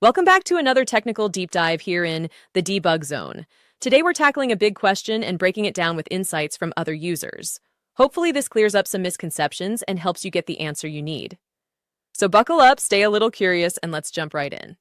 Welcome back to another technical deep dive here in the debug zone. Today we're tackling a big question and breaking it down with insights from other users. Hopefully this clears up some misconceptions and helps you get the answer you need. So buckle up, stay a little curious, and let's jump right in.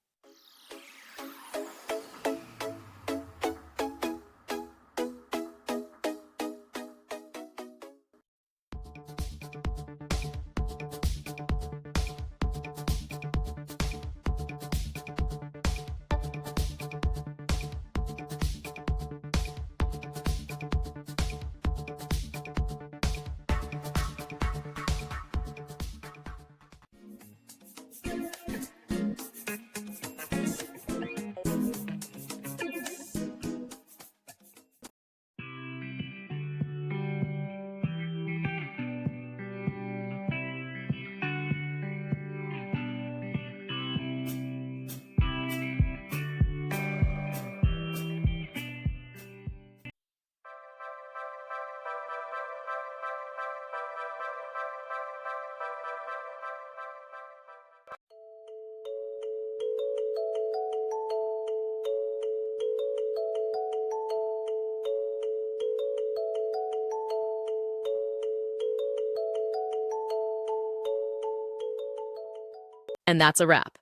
And that's a wrap.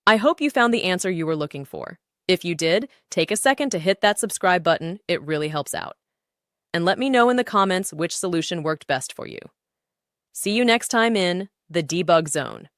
I hope you found the answer you were looking for. If you did, take a second to hit that subscribe button. It really helps out. And let me know in the comments which solution worked best for you. See you next time in the debug zone.